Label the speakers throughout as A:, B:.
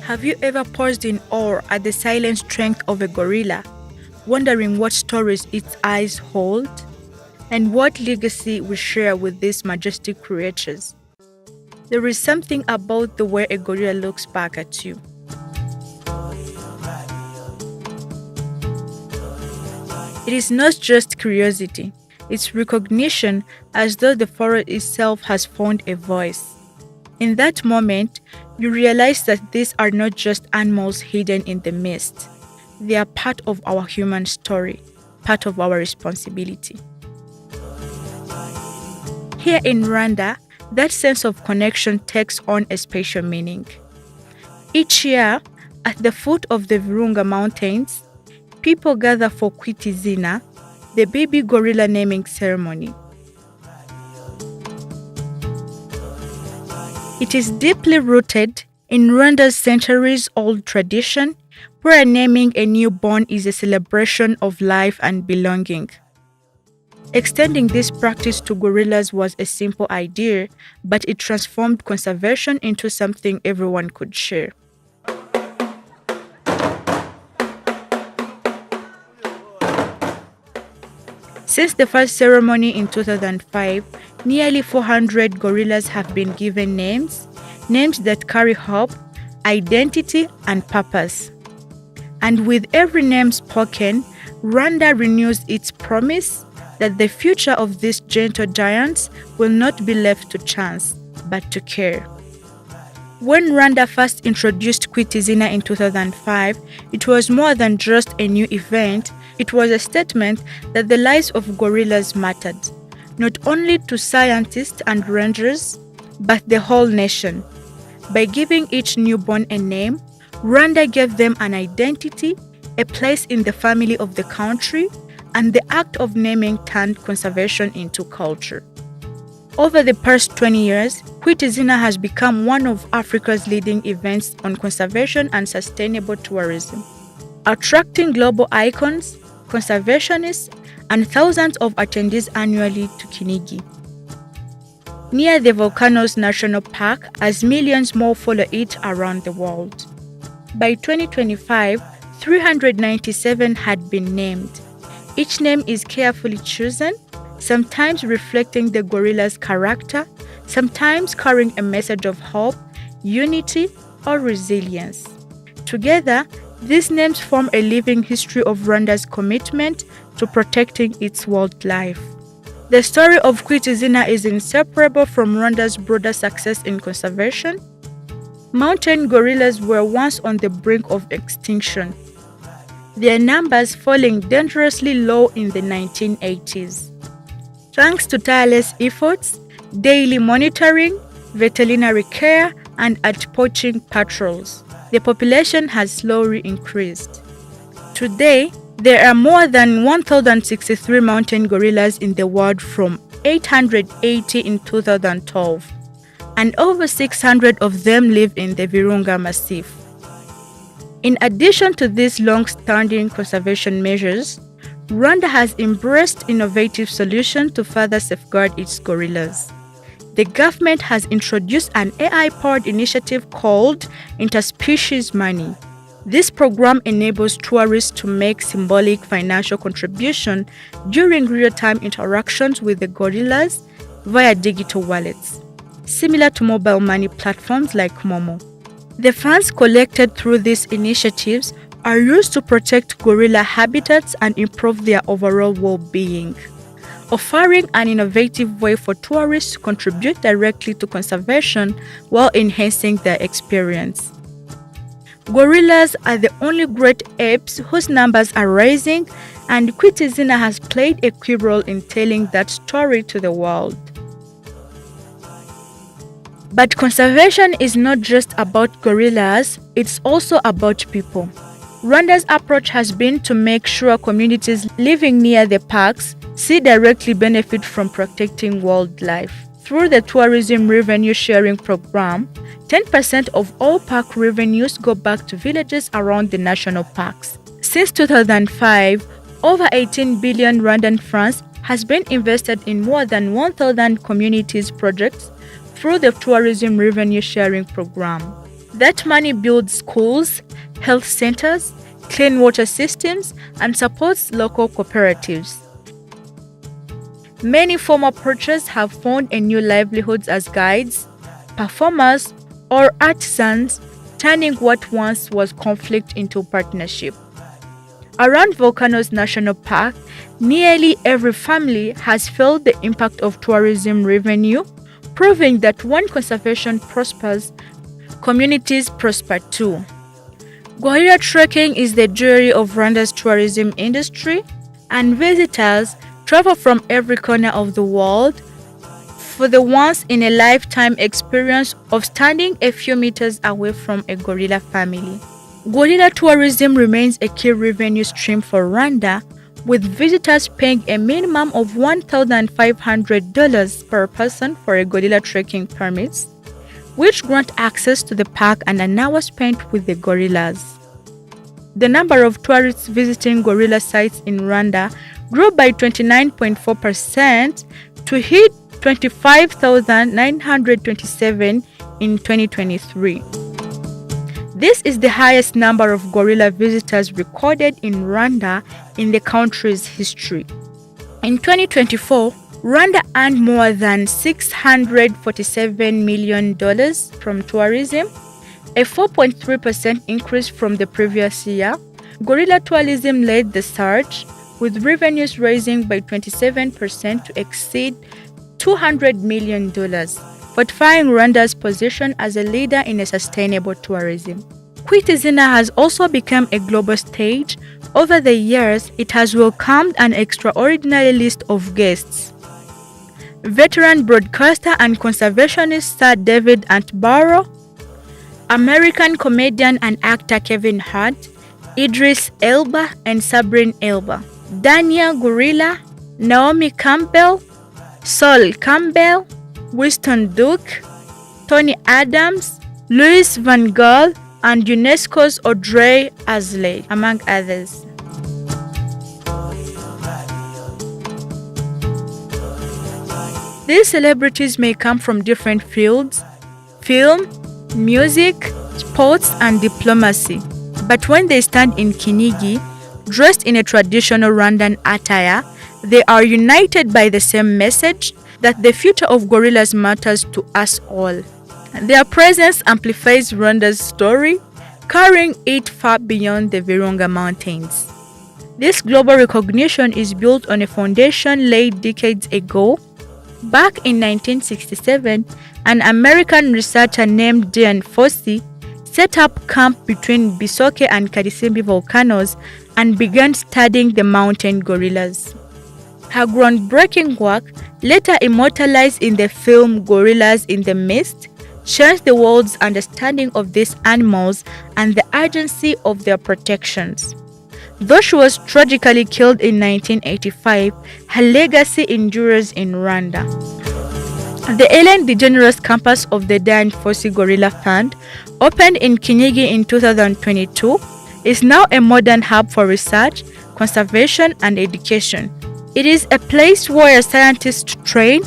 A: Have you ever paused in awe at the silent strength of a gorilla, wondering what stories its eyes hold, and what legacy we share with these majestic creatures? There is something about the way a gorilla looks back at you. It is not just curiosity, it's recognition, as though the forest itself has found a voice. In that moment, you realize that these are not just animals hidden in the mist. They are part of our human story, part of our responsibility. Here in Rwanda, that sense of connection takes on a special meaning. Each year, at the foot of the Virunga Mountains, people gather for Kwitizina, the baby gorilla naming ceremony. It is deeply rooted in Rwanda's centuries-old tradition, where naming a newborn is a celebration of life and belonging. Extending this practice to gorillas was a simple idea, but it transformed conservation into something everyone could share. Since the first ceremony in 2005, nearly 400 gorillas have been given names that carry hope, identity, and purpose. And with every name spoken, Rwanda renews its promise that the future of these gentle giants will not be left to chance, but to care. When Rwanda first introduced Kwitizina in 2005, it was more than just a new event. It was a statement that the lives of gorillas mattered, not only to scientists and rangers, but the whole nation. By giving each newborn a name, Rwanda gave them an identity, a place in the family of the country, and the act of naming turned conservation into culture. Over the past 20 years, Kwitizina has become one of Africa's leading events on conservation and sustainable tourism, attracting global icons, conservationists, and thousands of attendees annually to Kinigi, near the Volcanoes National Park, as millions more follow it around the world. By 2025, 397 had been named. Each name is carefully chosen, sometimes reflecting the gorilla's character, sometimes carrying a message of hope, unity, or resilience. Together, these names form a living history of Rwanda's commitment to protecting its wildlife. The story of Kwitizina is inseparable from Rwanda's broader success in conservation. Mountain gorillas were once on the brink of extinction, their numbers falling dangerously low in the 1980s. Thanks to tireless efforts, daily monitoring, veterinary care, and poaching patrols, the population has slowly increased. Today, there are more than 1,063 mountain gorillas in the world from 880 in 2012, and over 600 of them live in the Virunga Massif. In addition to these long-standing conservation measures, Rwanda has embraced innovative solutions to further safeguard its gorillas. The government has introduced an AI-powered initiative called Interspecies Money. This program enables tourists to make symbolic financial contributions during real-time interactions with the gorillas via digital wallets, similar to mobile money platforms like Momo. The funds collected through these initiatives are used to protect gorilla habitats and improve their overall well-being, offering an innovative way for tourists to contribute directly to conservation while enhancing their experience. Gorillas are the only great apes whose numbers are rising, and Kwitizina has played a key role in telling that story to the world. But conservation is not just about gorillas, it's also about people. Rwanda's approach has been to make sure communities living near the parks see directly benefit from protecting wildlife. Through the Tourism Revenue Sharing Program, 10% of all park revenues go back to villages around the national parks. Since 2005, over 18 billion Rwandan francs has been invested in more than 1,000 communities projects through the Tourism Revenue Sharing Program. That money builds schools, health centers, clean water systems, and supports local cooperatives. Many former poachers have found a new livelihoods as guides, performers, or artisans, turning what once was conflict into partnership. Around Volcanoes National Park, nearly every family has felt the impact of tourism revenue, proving that when conservation prospers, communities prosper too. Gorilla trekking is the jewelry of Rwanda's tourism industry, and visitors travel from every corner of the world for the once-in-a-lifetime experience of standing a few meters away from a gorilla family. Gorilla tourism remains a key revenue stream for Rwanda, with visitors paying a minimum of $1,500 per person for a gorilla trekking permit, which grant access to the park and an hour spent with the gorillas. The number of tourists visiting gorilla sites in Rwanda grew by 29.4% to hit 25,927 in 2023. This is the highest number of gorilla visitors recorded in Rwanda in the country's history. In 2024, Rwanda earned more than $647 million from tourism, a 4.3% increase from the previous year. Gorilla tourism led the surge, with revenues rising by 27% to exceed $200 million, fortifying Rwanda's position as a leader in a sustainable tourism. Kwitizina has also become a global stage. Over the years, it has welcomed an extraordinary list of guests. Veteran broadcaster and conservationist Sir David Attenborough, American comedian and actor Kevin Hart, Idris Elba and Sabrina Elba, Daniel Gorilla, Naomi Campbell, Sol Campbell, Winston Duke, Tony Adams, Louis Van Gaal, and UNESCO's Audrey Azoulay, among others. These celebrities may come from different fields: film, music, sports, and diplomacy. But when they stand in Kinigi, dressed in a traditional Rwandan attire, they are united by the same message that the future of gorillas matters to us all. Their presence amplifies Rwanda's story, carrying it far beyond the Virunga Mountains. This global recognition is built on a foundation laid decades ago. Back in 1967, an American researcher named Diane Fossey set up camp between Bisoke and Karisimbi volcanoes and began studying the mountain gorillas. Her groundbreaking work, later immortalized in the film Gorillas in the Mist, changed the world's understanding of these animals and the urgency of their protections. Though she was tragically killed in 1985, her legacy endures in Rwanda. The Ellen DeGeneres campus of the Diane Fossey Gorilla Fund, opened in Kinigi in 2022, is now a modern hub for research, conservation, and education. It is a place where scientists train,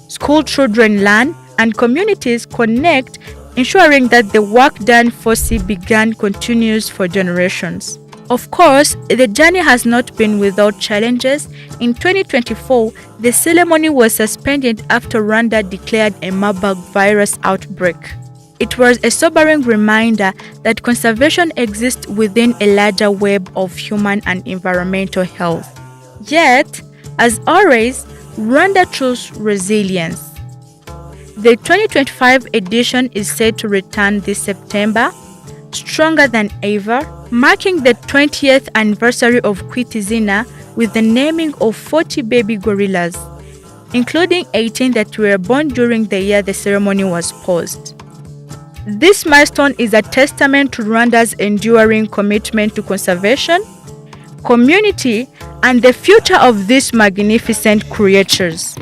A: school children learn, and communities connect, ensuring that the work Diane Fossey began continues for generations. Of course, the journey has not been without challenges. In 2024, the ceremony was suspended after Rwanda declared a Marburg virus outbreak. It was a sobering reminder that conservation exists within a larger web of human and environmental health. Yet, as always, Rwanda chose resilience. The 2025 edition is set to return this September, stronger than ever, marking the 20th anniversary of Kwitizina with the naming of 40 baby gorillas, including 18 that were born during the year the ceremony was paused. This milestone is a testament to Rwanda's enduring commitment to conservation, community, and the future of these magnificent creatures.